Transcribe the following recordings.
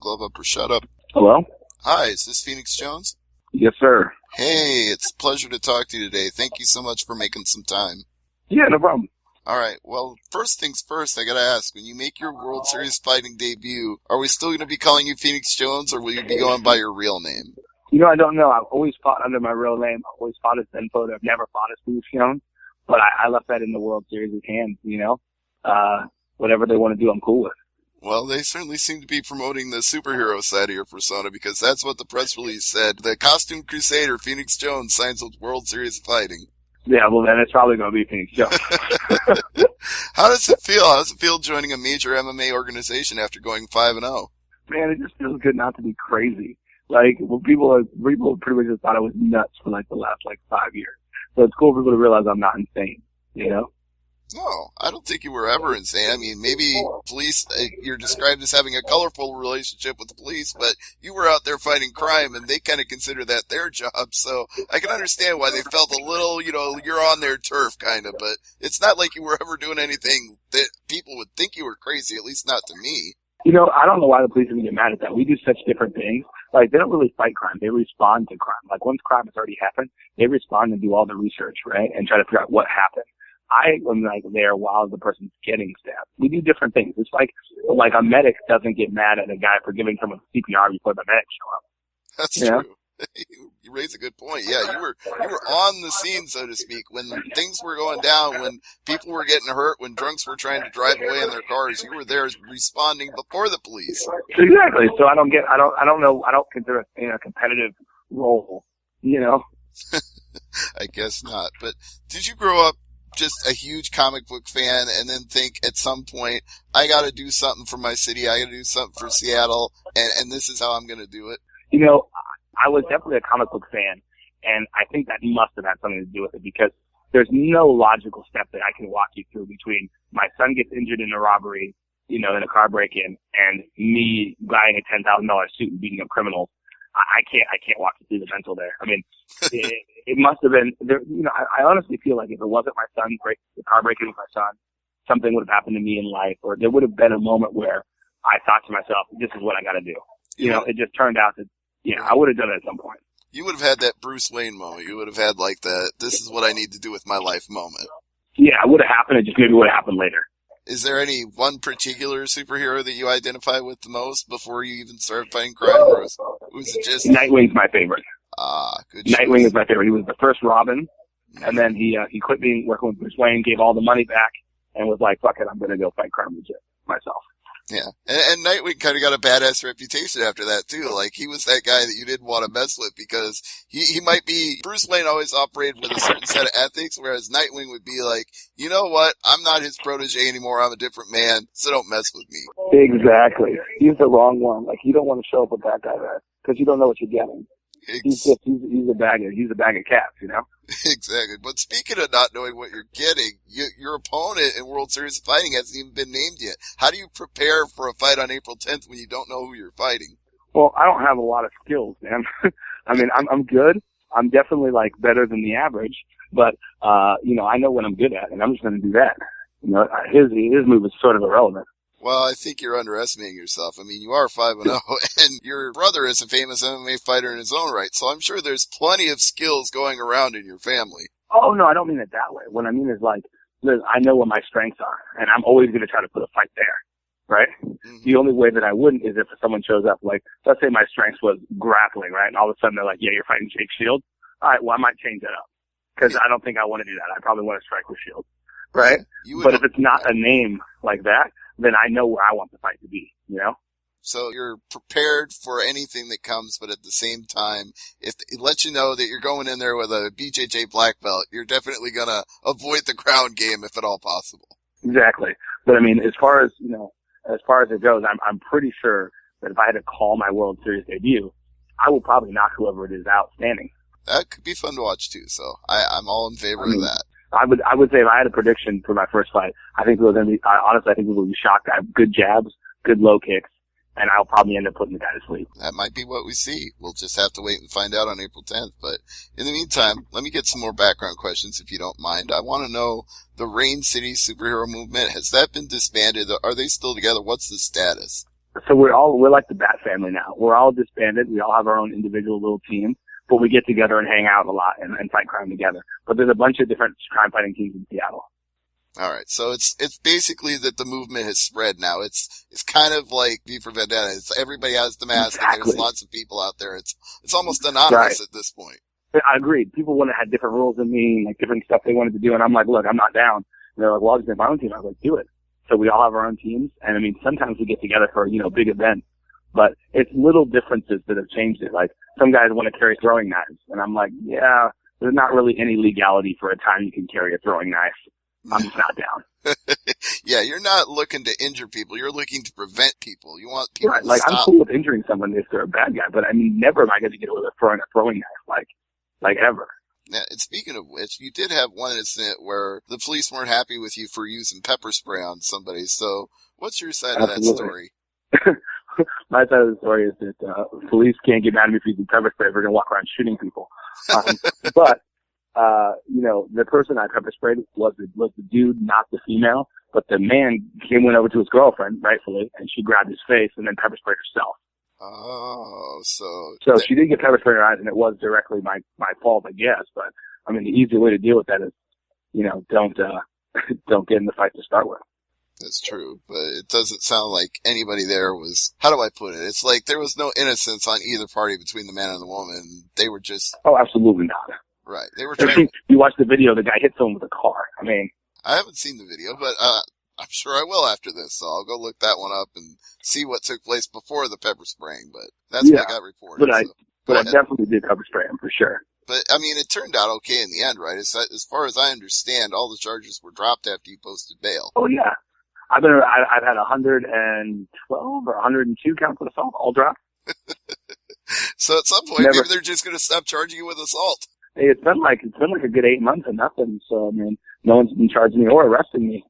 Glove up or shut up. Hello? Hi, is this Phoenix Jones? Yes, sir. Hey, it's a pleasure to talk to you today. Thank you so much for making some time. Yeah, no problem. All right, well, first things first, I gotta ask, when you make your World Series fighting debut, are we still gonna be calling you Phoenix Jones, or will you be going by your real name? You know, I don't know. I've always fought under my real name. I've always fought as Ben Foda. I've never fought as Phoenix Jones. But I left that in the World Series' hands, you know. Whatever they want to do, I'm cool with. Well, they certainly seem to be promoting the superhero side of your persona, because that's what the press release said. The costume crusader, Phoenix Jones, signs with World Series fighting. Yeah, well, then it's probably going to be Phoenix Jones. How does it feel? How does it feel joining a major MMA organization after going 5-0? Man, it just feels good not to be crazy. Like, well, people pretty much just thought I was nuts for like the last 5 years. So it's cool for people to realize I'm not insane, you know? No, I don't think you were ever insane. I mean, maybe police, you're described as having a colorful relationship with the police, but you were out there fighting crime, and they kind of consider that their job, so I can understand why they felt a little, you're on their turf, kind of, but it's not like you were ever doing anything that people would think you were crazy, at least not to me. You know, I don't know why the police even get mad at that. We do such different things. Like, they don't really fight crime. They respond to crime. Like, once crime has already happened, they respond and do all the research, right, and try to figure out what happened. I am there while the person's getting stabbed. We do different things. It's like a medic doesn't get mad at a guy for giving someone CPR before the medic show up. That's true. You raise a good point. Yeah, you were on the scene, so to speak, when things were going down, when people were getting hurt, when drunks were trying to drive away in their cars. You were there responding before the police. Exactly. So I don't consider it a competitive role, you know? I guess not. But did you grow up just a huge comic book fan and then think at some point, I gotta do something for my city, I gotta do something for Seattle, and this is how I'm gonna do it? You know, I was definitely a comic book fan, and I think that must have had something to do with it, because there's no logical step that I can walk you through between my son gets injured in a robbery, in a car break-in, and me buying a $10,000 suit and beating up criminals. I can't walk you through the mental there. I mean, it must have been there. I honestly feel like if it wasn't my son the car breaking with my son, something would have happened to me in life, or there would have been a moment where I thought to myself, this is what I got to do. It just turned out that, I would have done it at some point. You would have had that Bruce Wayne moment. You would have had this is what I need to do with my life moment. Yeah, it would have happened. It just maybe would have happened later. Is there any one particular superhero that you identify with the most before you even started fighting crime, or was it just... Nightwing's my favorite. Good Nightwing choice. is my favorite. He was the first Robin, and then he quit working with Bruce Wayne, gave all the money back, and was like, fuck it, I'm going to go fight crime legit myself. Yeah, and Nightwing kind of got a badass reputation after that, too. Like, he was that guy that you didn't want to mess with, because he might be... Bruce Wayne always operated with a certain set of ethics, whereas Nightwing would be like, you know what, I'm not his protege anymore, I'm a different man, so don't mess with me. Exactly. He's the wrong one. Like, you don't want to show up with that guy there, because you don't know what you're getting. He's a bag of cats, Exactly. But speaking of not knowing what you're getting, your opponent in World Series of Fighting hasn't even been named yet. How do you prepare for a fight on April 10th when you don't know who you're fighting? Well, I don't have a lot of skills, man. I mean, I'm good. I'm definitely better than the average, but I know what I'm good at, and I'm just going to do that. His move is sort of irrelevant. Well, I think you're underestimating yourself. I mean, you are 5-0, and your brother is a famous MMA fighter in his own right, so I'm sure there's plenty of skills going around in your family. Oh, no, I don't mean it that way. What I mean is, I know what my strengths are, and I'm always going to try to put a fight there, right? Mm-hmm. The only way that I wouldn't is if someone shows up, let's say my strengths was grappling, right? And all of a sudden they're like, yeah, you're fighting Jake Shield. All right, well, I might change that up, because I don't think I want to do that. I probably want to strike with Shield, right? But if it's not a name like that, then I know where I want the fight to be, So you're prepared for anything that comes, but at the same time, if it lets you know that you're going in there with a BJJ black belt, you're definitely going to avoid the ground game if at all possible. Exactly. But I mean, as far as it goes, I'm pretty sure that if I had to call my World Series debut, I will probably knock whoever it is out standing. That could be fun to watch too, so I'm all in favor of that. I would say if I had a prediction for my first fight, I think people would be shocked. I have good jabs, good low kicks, and I'll probably end up putting the guy to sleep. That might be what we see. We'll just have to wait and find out on April 10th. But in the meantime, let me get some more background questions if you don't mind. I want to know the Rain City superhero movement. Has that been disbanded? Are they still together? What's the status? So we're like the Bat family now. We're all disbanded. We all have our own individual little teams, but we get together and hang out a lot and fight crime together. But there's a bunch of different crime fighting teams in Seattle. All right, so it's basically that the movement has spread now. It's kind of like V for Vendetta. It's everybody has the mask, Exactly. and there's lots of people out there. It's almost anonymous at this point. I agreed. People wanted to have different rules than me, like different stuff they wanted to do, and I'm like, look, I'm not down. And they're like, well, I'll just make my own team. I was like, do it. So we all have our own teams, and I mean, sometimes we get together for, big events, but it's little differences that have changed it. Like, some guys want to carry throwing knives, and I'm like, yeah, there's not really any legality for a time you can carry a throwing knife. I'm just not down. Yeah, you're not looking to injure people. You're looking to prevent people. You want people to Like, stop. I'm cool with injuring someone if they're a bad guy, but I mean, never am I going to get away with throwing a throwing knife, like ever. Yeah, and speaking of which, you did have one incident where the police weren't happy with you for using pepper spray on somebody. So what's your side of that story? My side of the story is that police can't get mad at me for using pepper spray if we're going to walk around shooting people. But the person I pepper sprayed was the dude, not the female. But the man went over to his girlfriend, rightfully, and she grabbed his face and then pepper sprayed herself. Oh, so she did get pepper spray in her eyes, and it was directly my fault, I guess. But I mean, the easier way to deal with that is, don't get in the fight to start with. That's true, but it doesn't sound like anybody there was, how do I put it? It's like there was no innocence on either party between the man and the woman. They were just... Oh, absolutely not. Right. They were trying... You watch the video, the guy hit someone with a car. I mean... I haven't seen the video, but I'm sure I will after this, so I'll go look that one up and see what took place before the pepper spraying, but that's what I got reported. But I definitely did pepper spray him, for sure. But, I mean, it turned out okay in the end, right? As far as I understand, all the charges were dropped after you posted bail. Oh, yeah. I've had 112 or 102 counts of assault, all dropped. So at some point, maybe they're just going to stop charging you with assault. Hey, it's been like a good 8 months and nothing. So, I mean, no one's been charging me or arresting me,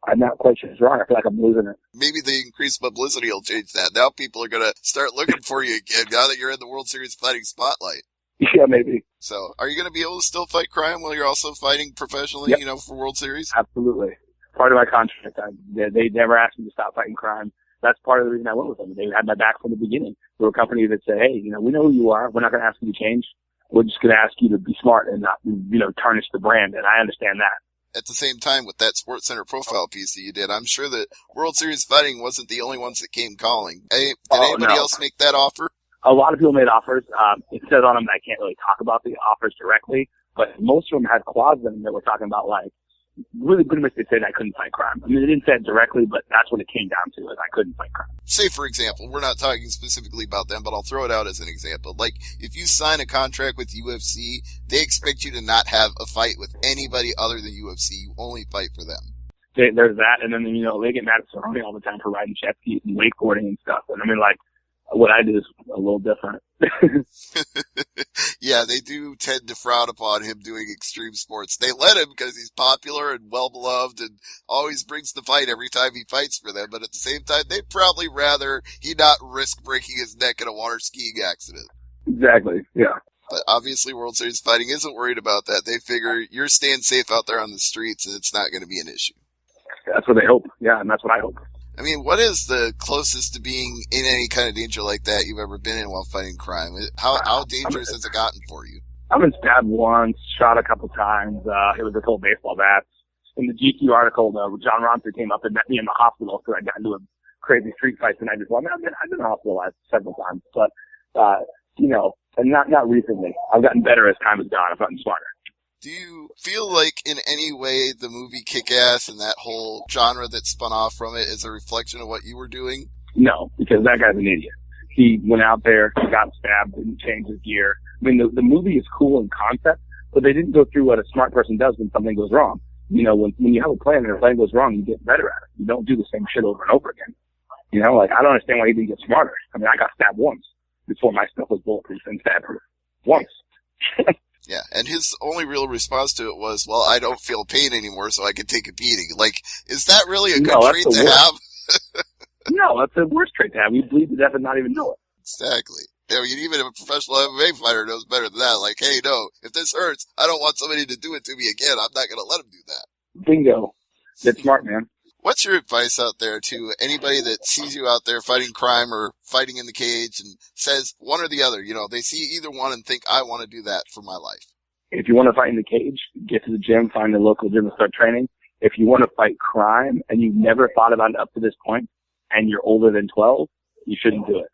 I'm not quite sure it's wrong. I feel like I'm losing it. Maybe the increased publicity will change that. Now people are going to start looking for you again now that you're in the World Series fighting spotlight. Yeah, maybe. So, are you going to be able to still fight crime while you're also fighting professionally, Yep. For World Series? Absolutely. Part of my contract. They never asked me to stop fighting crime. That's part of the reason I went with them. They had my back from the beginning. They were a company that said, hey, we know who you are. We're not going to ask you to change. We're just going to ask you to be smart and not, tarnish the brand. And I understand that. At the same time, with that SportsCenter profile piece that you did, I'm sure that World Series Fighting wasn't the only ones that came calling. Did anybody else make that offer? A lot of people made offers. It says on them that I can't really talk about the offers directly, but most of them had clauses in them that were talking about, really pretty much they said I couldn't fight crime. I mean, they didn't say it directly, but that's what it came down to, is I couldn't fight crime. Say, for example, we're not talking specifically about them, but I'll throw it out as an example. Like, if you sign a contract with UFC, they expect you to not have a fight with anybody other than UFC. You only fight for them. There's that, and then, they get mad at Cerrone all the time for riding jet skis and wakeboarding and stuff. And I mean, what I do is a little different. Yeah, they do tend to frown upon him doing extreme sports. They let him because he's popular and well-beloved and always brings the fight every time he fights for them. But at the same time, they'd probably rather he not risk breaking his neck in a water skiing accident. Exactly, yeah. But obviously, World Series Fighting isn't worried about that. They figure you're staying safe out there on the streets and it's not going to be an issue. That's what they hope. Yeah, and that's what I hope. I mean, what is the closest to being in any kind of danger like that you've ever been in while fighting crime? How dangerous has it gotten for you? I've been stabbed once, shot a couple times. It was a cold baseball bat. In the GQ article, John Ronson came up and met me in the hospital because I got into a crazy street fight the night before. I've been hospitalized several times, but, and not recently. I've gotten better as time has gone. I've gotten smarter. Do you feel like in any way the movie Kick-Ass and that whole genre that spun off from it is a reflection of what you were doing? No, because that guy's an idiot. He went out there, got stabbed, didn't change his gear. I mean, the movie is cool in concept, but they didn't go through what a smart person does when something goes wrong. When you have a plan and a plan goes wrong, you get better at it. You don't do the same shit over and over again. I don't understand why he didn't get smarter. I mean, I got stabbed once before my stuff was bulletproof and stab-proof. Once. Yeah, and his only real response to it was, well, I don't feel pain anymore, so I can take a beating. Is that really a good trait to have? No, that's the worst trait to have. You bleed to death and not even know it. Exactly. I mean, even if a professional MMA fighter knows better than that, hey, no, if this hurts, I don't want somebody to do it to me again. I'm not going to let him do that. Bingo. Get smart, man. What's your advice out there to anybody that sees you out there fighting crime or fighting in the cage and says one or the other? You know, they see either one and think, I want to do that for my life. If you want to fight in the cage, get to the gym, find a local gym and start training. If you want to fight crime and you've never thought about it up to this point and you're older than 12, you shouldn't do it.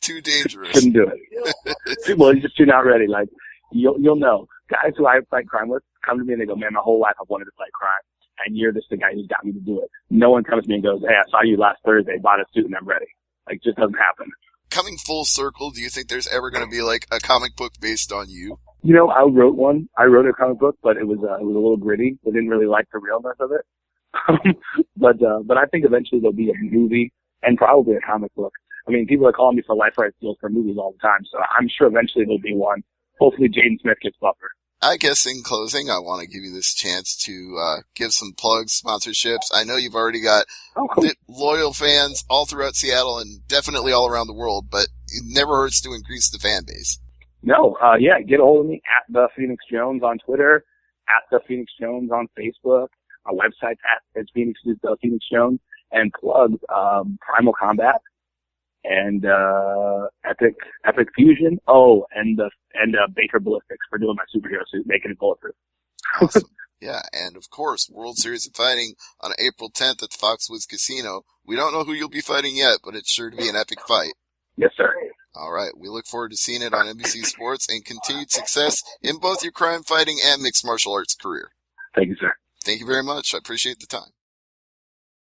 Too dangerous. Shouldn't do it. Well, you're just too not ready. Like, you'll know. Guys who I fight crime with come to me and they go, man, my whole life I've wanted to fight crime. And you're just the guy who's got me to do it. No one comes to me and goes, hey, I saw you last Thursday, bought a suit, and I'm ready. Like, just doesn't happen. Coming full circle, do you think there's ever going to be like a comic book based on you? You know, I wrote one. I wrote a comic book, but it was a little gritty. I didn't really like the realness of it. But I think eventually there'll be a movie and probably a comic book. I mean, people are calling me for life rights deals for movies all the time, so I'm sure eventually there'll be one. Hopefully Jaden Smith gets buffer. I guess in closing, I want to give you this chance to give some plugs, sponsorships. I know you've already got loyal fans all throughout Seattle and definitely all around the world, but it never hurts to increase the fan base. No, yeah, get a hold of me at The Phoenix Jones on Twitter, at The Phoenix Jones on Facebook. Our website's at Phoenix Jones, and plug Primal Combat and Epic Fusion. Oh, and Baker Ballistics for doing my superhero suit, making it bulletproof. Awesome. Yeah, and of course, World Series of Fighting on April 10th at the Foxwoods Casino. We don't know who you'll be fighting yet, but it's sure to be an epic fight. Yes, sir. All right, we look forward to seeing it on NBC Sports and continued success in both your crime fighting and mixed martial arts career. Thank you, sir. Thank you very much. I appreciate the time.